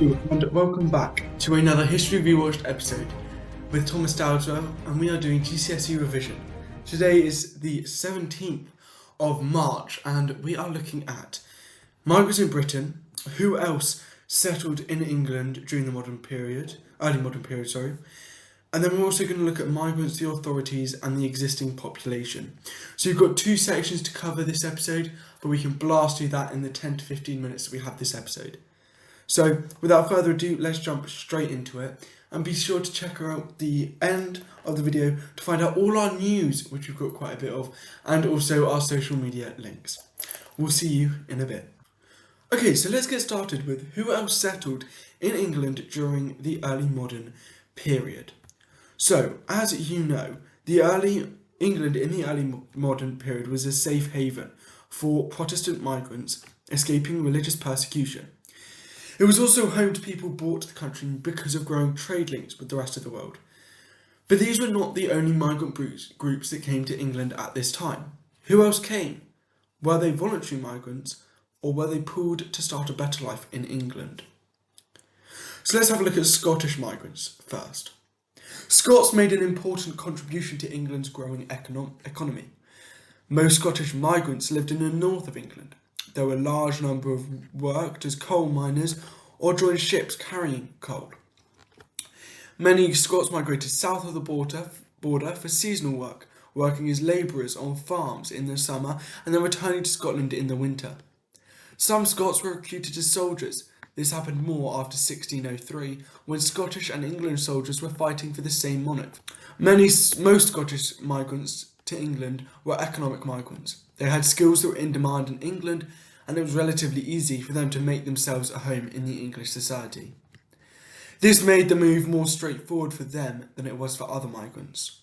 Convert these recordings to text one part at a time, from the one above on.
you, and welcome back to another History Rewatched episode with Thomas Dowdwell, and we are doing GCSE revision. Today is the 17th of March, and we are looking at migrants in Britain, who else settled in England during the early modern period, and then we're also going to look at migrants, the authorities, and the existing population. So you've got two sections to cover this episode, but we can blast through that in the 10 to 15 minutes that we have this episode. So, without further ado, let's jump straight into it, and be sure to check out the end of the video to find out all our news, which we've got quite a bit of, and also our social media links. We'll see you in a bit. Okay, so let's get started with who else settled in England during the early modern period. So, as you know, England in the early modern period was a safe haven for Protestant migrants escaping religious persecution. It was also home to people brought to the country because of growing trade links with the rest of the world. But these were not the only migrant groups that came to England at this time. Who else came? Were they voluntary migrants, or were they pulled to start a better life in England? So let's have a look at Scottish migrants first. Scots made an important contribution to England's growing economy. Most Scottish migrants lived in the north of England. There were a large number of worked as coal miners or joined ships carrying coal. Many Scots migrated south of the border for seasonal work, working as labourers on farms in the summer and then returning to Scotland in the winter. Some Scots were recruited as soldiers. This happened more after 1603, when Scottish and English soldiers were fighting for the same monarch. Most Scottish migrants to England were economic migrants. They had skills that were in demand in England, and it was relatively easy for them to make themselves a home in the English society. This made the move more straightforward for them than it was for other migrants.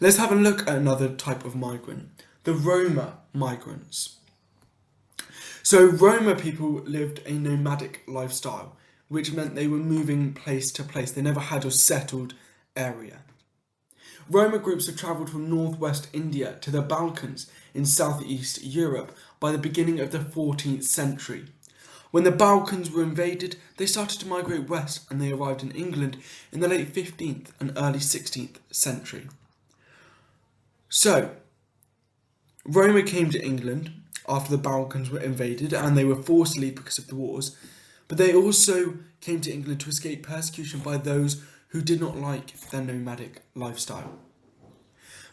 Let's have a look at another type of migrant, the Roma migrants. So Roma people lived a nomadic lifestyle, which meant they were moving place to place. They never had a settled area. Roma groups had travelled from northwest India to the Balkans in southeast Europe by the beginning of the 14th century. When the Balkans were invaded, they started to migrate west, and they arrived in England in the late 15th and early 16th century. So, Roma came to England after the Balkans were invaded, and they were forced to leave because of the wars, but they also came to England to escape persecution by those who did not like their nomadic lifestyle.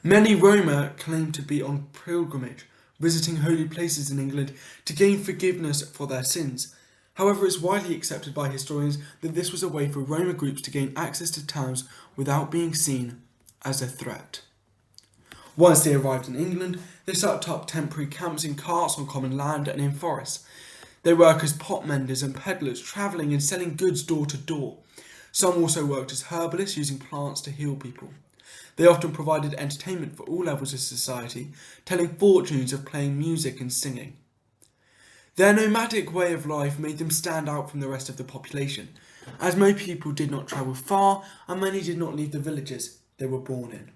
Many Roma claimed to be on pilgrimage, visiting holy places in England to gain forgiveness for their sins. However, it's widely accepted by historians that this was a way for Roma groups to gain access to towns without being seen as a threat. Once they arrived in England, they set up temporary camps in carts on common land and in forests. They worked as pot menders and peddlers, travelling and selling goods door to door. Some also worked as herbalists, using plants to heal people. They often provided entertainment for all levels of society, telling fortunes of playing music and singing. Their nomadic way of life made them stand out from the rest of the population, as most people did not travel far and many did not leave the villages they were born in.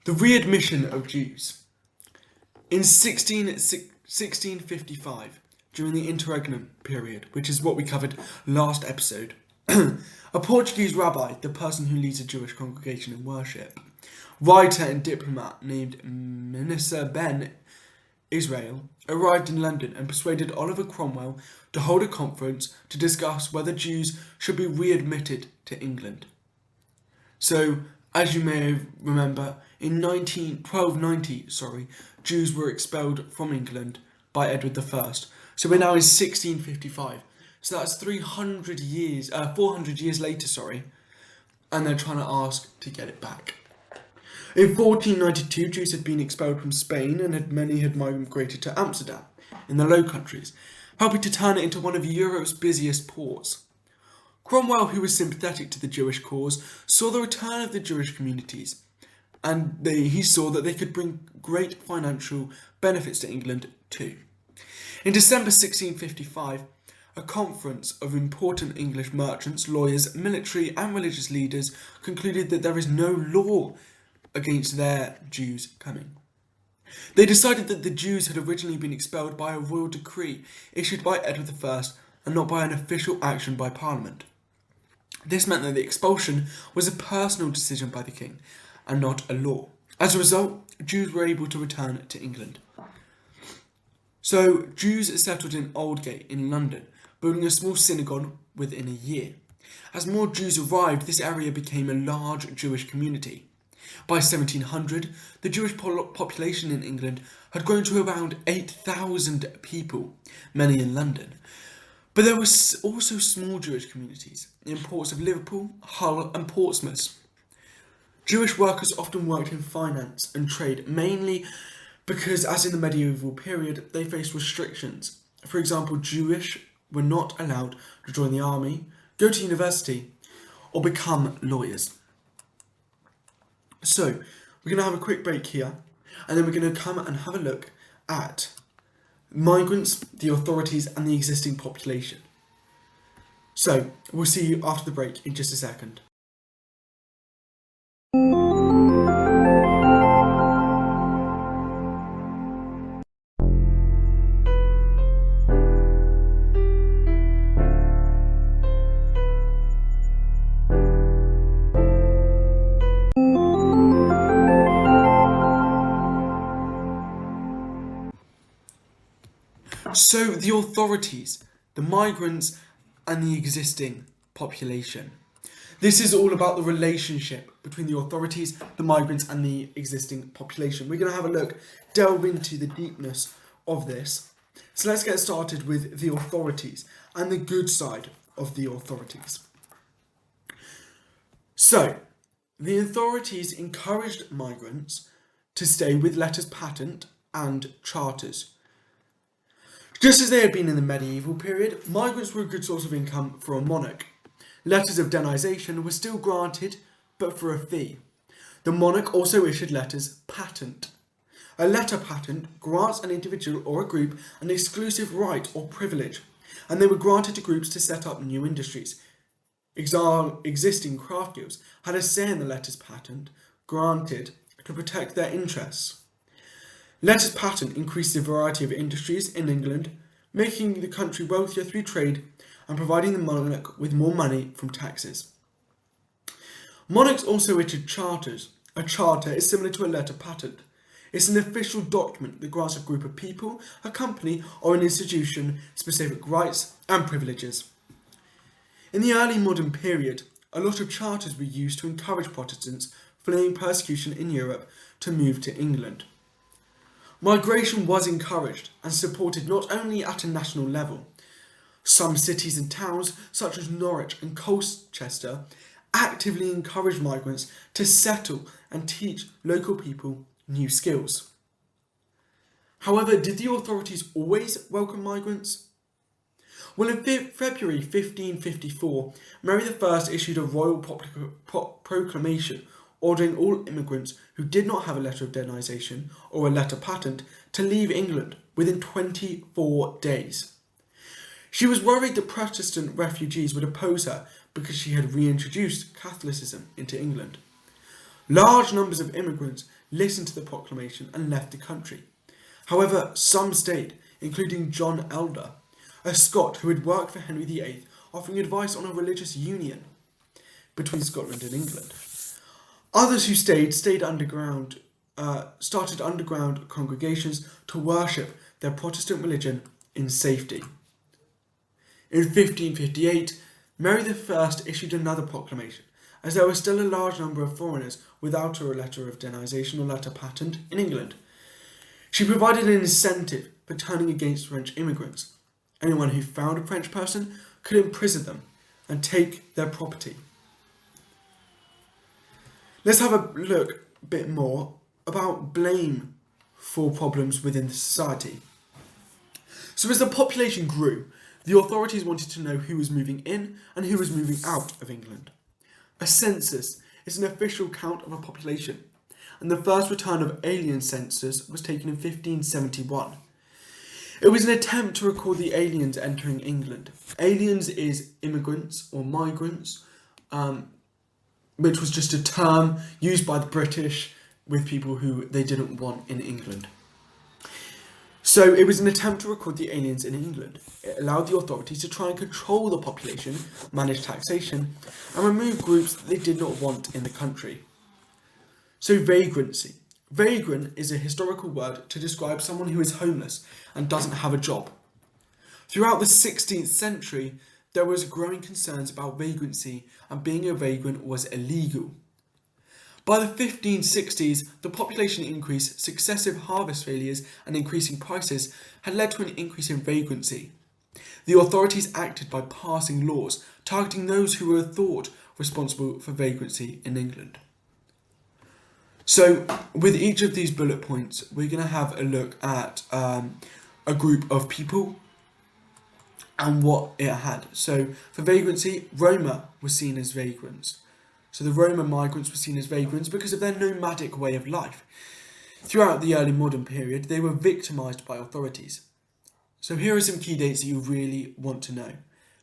The readmission of Jews. In 1655, during the interregnum period, which is what we covered last episode, a Portuguese rabbi, the person who leads a Jewish congregation in worship, writer and diplomat named Minister Ben Israel, arrived in London and persuaded Oliver Cromwell to hold a conference to discuss whether Jews should be readmitted to England. So, as you may remember, in 1290, Jews were expelled from England by Edward I. So we're now in 1655. So that's 400 years later, and they're trying to ask to get it back. In 1492, Jews had been expelled from Spain, and many had migrated to Amsterdam in the Low Countries, helping to turn it into one of Europe's busiest ports. Cromwell, who was sympathetic to the Jewish cause, saw the return of the Jewish communities, and he saw that they could bring great financial benefits to England too. In December 1655, a conference of important English merchants, lawyers, military and religious leaders concluded that there is no law against their Jews coming. They decided that the Jews had originally been expelled by a royal decree issued by Edward I and not by an official action by Parliament. This meant that the expulsion was a personal decision by the king and not a law. As a result, Jews were able to return to England. So Jews settled in Aldgate in London, building a small synagogue within a year. As more Jews arrived, this area became a large Jewish community. By 1700, the Jewish population in England had grown to around 8,000 people, many in London. But there were also small Jewish communities in ports of Liverpool, Hull and Portsmouth. Jewish workers often worked in finance and trade, mainly because, as in the medieval period, they faced restrictions. For example, Jewish were not allowed to join the army, go to university, or become lawyers. So, we're going to have a quick break here, and then we're going to come and have a look at migrants, the authorities, and the existing population. So, we'll see you after the break in just a second. So the authorities, the migrants and the existing population. This is all about the relationship between the authorities, the migrants and the existing population. We're going to have a look, delve into the deepness of this. So let's get started with the authorities and the good side of the authorities. So the authorities encouraged migrants to stay with letters patent and charters. Just as they had been in the medieval period, migrants were a good source of income for a monarch. Letters of denisation were still granted, but for a fee. The monarch also issued letters patent. A letter patent grants an individual or a group an exclusive right or privilege, and they were granted to groups to set up new industries. Existing craft guilds had a say in the letters patent granted to protect their interests. Letters patent increased the variety of industries in England, making the country wealthier through trade and providing the monarch with more money from taxes. Monarchs also issued charters. A charter is similar to a letter patent. It's an official document that grants a group of people, a company or an institution specific rights and privileges. In the early modern period, a lot of charters were used to encourage Protestants fleeing persecution in Europe to move to England. Migration was encouraged and supported not only at a national level. Some cities and towns, such as Norwich and Colchester, actively encouraged migrants to settle and teach local people new skills. However, did the authorities always welcome migrants? Well, in February 1554, Mary I issued a royal proclamation ordering all immigrants who did not have a letter of denisation or a letter patent to leave England within 24 days. She was worried that Protestant refugees would oppose her because she had reintroduced Catholicism into England. Large numbers of immigrants listened to the proclamation and left the country. However, some stayed, including John Elder, a Scot who had worked for Henry VIII, offering advice on a religious union between Scotland and England. Others who started underground congregations to worship their Protestant religion in safety. In 1558, Mary I issued another proclamation, as there were still a large number of foreigners without a letter of denisation or letter patent in England. She provided an incentive for turning against French immigrants. Anyone who found a French person could imprison them and take their property. Let's have a look a bit more about blame for problems within the society. So as the population grew, the authorities wanted to know who was moving in and who was moving out of England. A census is an official count of a population, and the first return of alien census was taken in 1571. It was an attempt to record the aliens entering England. Aliens is immigrants or migrants, which was just a term used by the British with people who they didn't want in England. So it was an attempt to record the aliens in England. It allowed the authorities to try and control the population, manage taxation, and remove groups that they did not want in the country. So vagrancy. Vagrant is a historical word to describe someone who is homeless and doesn't have a job. Throughout the 16th century, there was growing concerns about vagrancy, and being a vagrant was illegal. By the 1560s, the population increase, successive harvest failures, and increasing prices had led to an increase in vagrancy. The authorities acted by passing laws targeting those who were thought responsible for vagrancy in England. So, with each of these bullet points, we're going to have a look at a group of people and what it had. So, for vagrancy, Roma was seen as vagrants. So the Roman migrants were seen as vagrants because of their nomadic way of life. Throughout the early modern period, they were victimised by authorities. So here are some key dates that you really want to know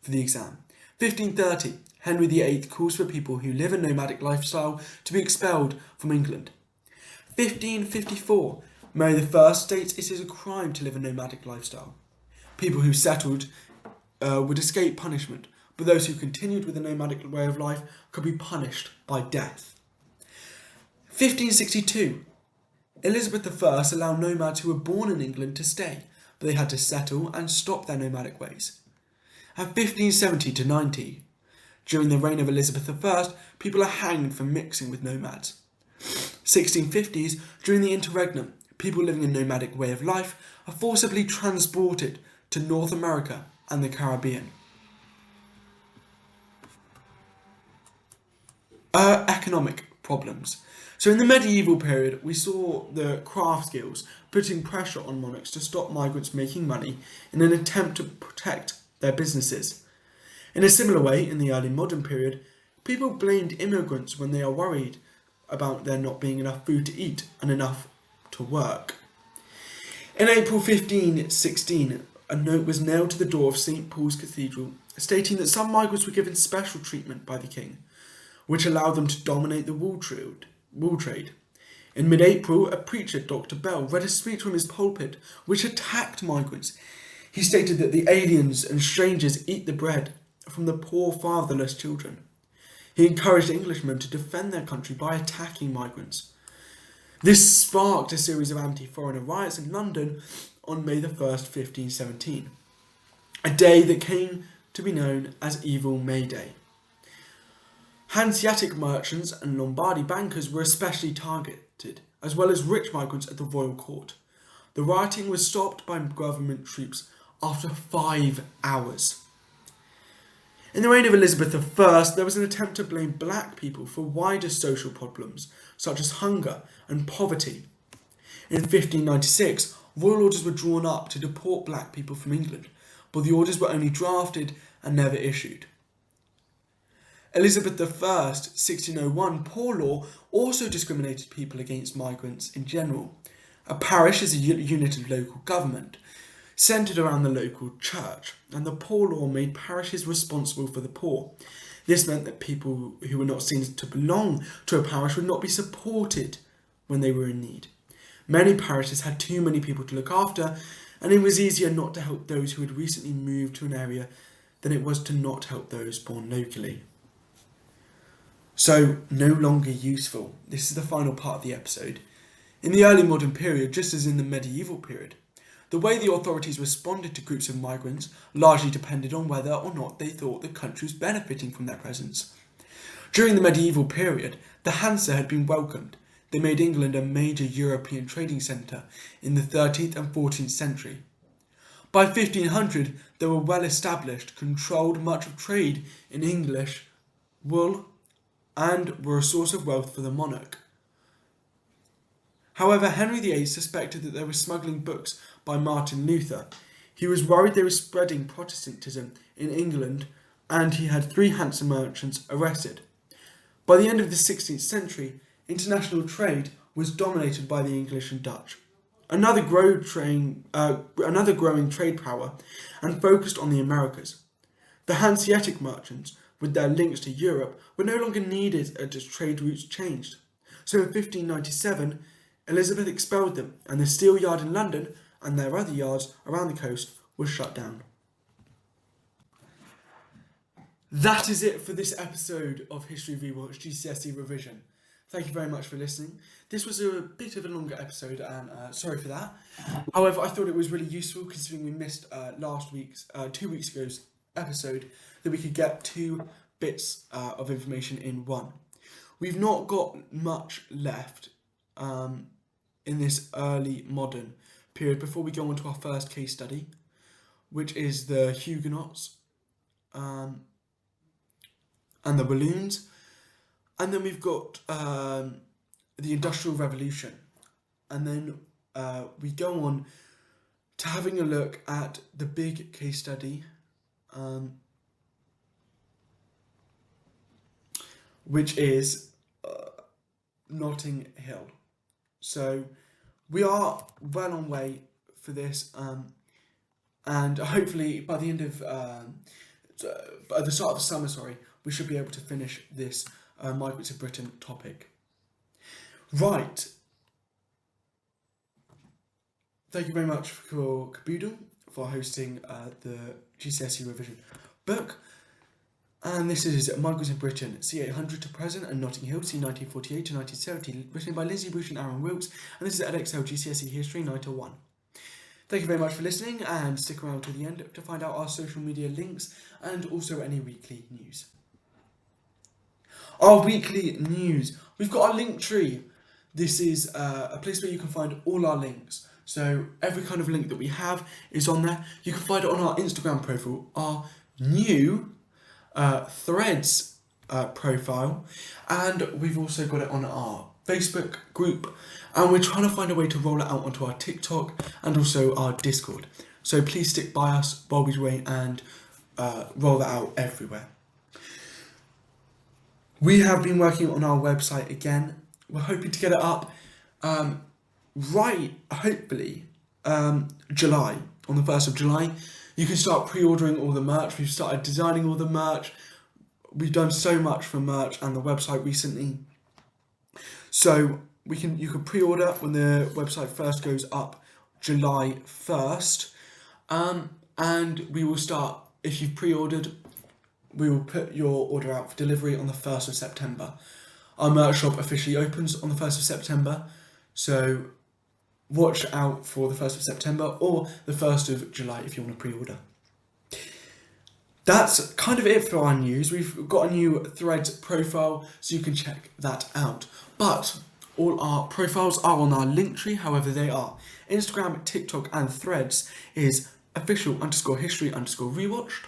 for the exam. 1530, Henry VIII calls for people who live a nomadic lifestyle to be expelled from England. 1554, Mary I states it is a crime to live a nomadic lifestyle. People who settled would escape punishment, but those who continued with a nomadic way of life could be punished by death. 1562, Elizabeth I allowed nomads who were born in England to stay, but they had to settle and stop their nomadic ways. And 1570 to 90, during the reign of Elizabeth I, people are hanged for mixing with nomads. 1650s, during the interregnum, people living a nomadic way of life are forcibly transported to North America and the Caribbean. Economic problems. So in the medieval period, we saw the craft skills putting pressure on monarchs to stop migrants making money in an attempt to protect their businesses. In a similar way, in the early modern period, people blamed immigrants when they are worried about there not being enough food to eat and enough to work. In April 1516, a note was nailed to the door of St. Paul's Cathedral stating that some migrants were given special treatment by the king, which allowed them to dominate the wool trade. In mid-April, a preacher, Dr. Bell, read a speech from his pulpit which attacked migrants. He stated that the aliens and strangers eat the bread from the poor fatherless children. He encouraged Englishmen to defend their country by attacking migrants. This sparked a series of anti-foreigner riots in London on May 1st, 1517, a day that came to be known as Evil May Day. Hanseatic merchants and Lombardy bankers were especially targeted, as well as rich migrants at the royal court. The rioting was stopped by government troops after 5 hours. In the reign of Elizabeth I, there was an attempt to blame black people for wider social problems, such as hunger and poverty. In 1596, royal orders were drawn up to deport black people from England, but the orders were only drafted and never issued. Elizabeth I, 1601 Poor Law also discriminated people against migrants in general. A parish is a unit of local government, centred around the local church, and the Poor Law made parishes responsible for the poor. This meant that people who were not seen to belong to a parish would not be supported when they were in need. Many parishes had too many people to look after, and it was easier not to help those who had recently moved to an area than it was to not help those born locally. So, no longer useful. This is the final part of the episode. In the early modern period, just as in the medieval period, the way the authorities responded to groups of migrants largely depended on whether or not they thought the country was benefiting from their presence. During the medieval period, the Hanse had been welcomed. They made England a major European trading centre in the 13th and 14th century. By 1500, they were well established, controlled much of trade in English wool, and were a source of wealth for the monarch. However, Henry VIII suspected that they were smuggling books by Martin Luther. He was worried they were spreading Protestantism in England, and he had 3 Hanse merchants arrested. By the end of the 16th century, international trade was dominated by the English and Dutch, another growing trade power, and focused on the Americas. The Hanseatic merchants, with their links to Europe, were no longer needed as trade routes changed. So in 1597, Elizabeth expelled them, and the Steel Yard in London and their other yards around the coast was shut down. That is it for this episode of History Rewatch GCSE Revision. Thank you very much for listening. This was a bit of a longer episode, and sorry for that. However, I thought it was really useful considering we missed 2 weeks ago's episode, that we could get 2 bits of information in one. We've not got much left in this early modern period before we go on to our first case study, which is the Huguenots and the balloons. And then we've got the Industrial Revolution. And then we go on to having a look at the big case study, which is Notting Hill. So we are well on way for this, and hopefully by the end of at the start of the summer, we should be able to finish this Migrants in Britain topic. Right. Thank you very much for Caboodle for hosting the GCSE revision book. And this is Migrants in Britain, C800 to present, and Notting Hill, C1948 to 1970, written by Lindsay Bush and Aaron Wilkes, and this is Edexcel GCSE History 9-1. Thank you very much for listening, and stick around to the end to find out our social media links and also any weekly news. Our weekly news. We've got our link tree. This is a place where you can find all our links. So every kind of link that we have is on there. You can find it on our Instagram profile, our new Threads profile, and we've also got it on our Facebook group, and we're trying to find a way to roll it out onto our TikTok and also our Discord. So please stick by us while we wait and roll that out everywhere. We have been working on our website again. We're hoping to get it up hopefully July, on the 1st of July. You can start pre-ordering all the merch. We've started designing all the merch. We've done so much for merch and the website recently. So you can pre-order when the website first goes up July 1st. And we will start, if you've pre-ordered, we will put your order out for delivery on the 1st of September. Our merch shop officially opens on the 1st of September. So watch out for the 1st of September or the 1st of July if you want to pre-order. That's kind of it for our news. We've got a new Threads profile, so you can check that out. But all our profiles are on our link tree. However, they are Instagram, TikTok and Threads is official_history_rewatched.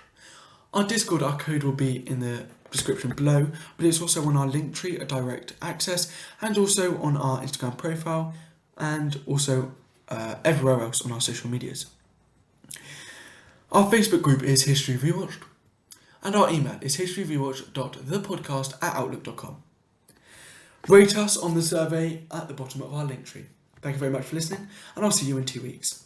Our Discord, our code will be in the description below, but it's also on our link tree, a direct access, and also on our Instagram profile, and also everywhere else on our social medias. Our Facebook group is History Rewatched, and our email is historyrewatched.thepodcast@outlook.com. Rate us on the survey at the bottom of our link tree. Thank you very much for listening, and I'll see you in 2 weeks.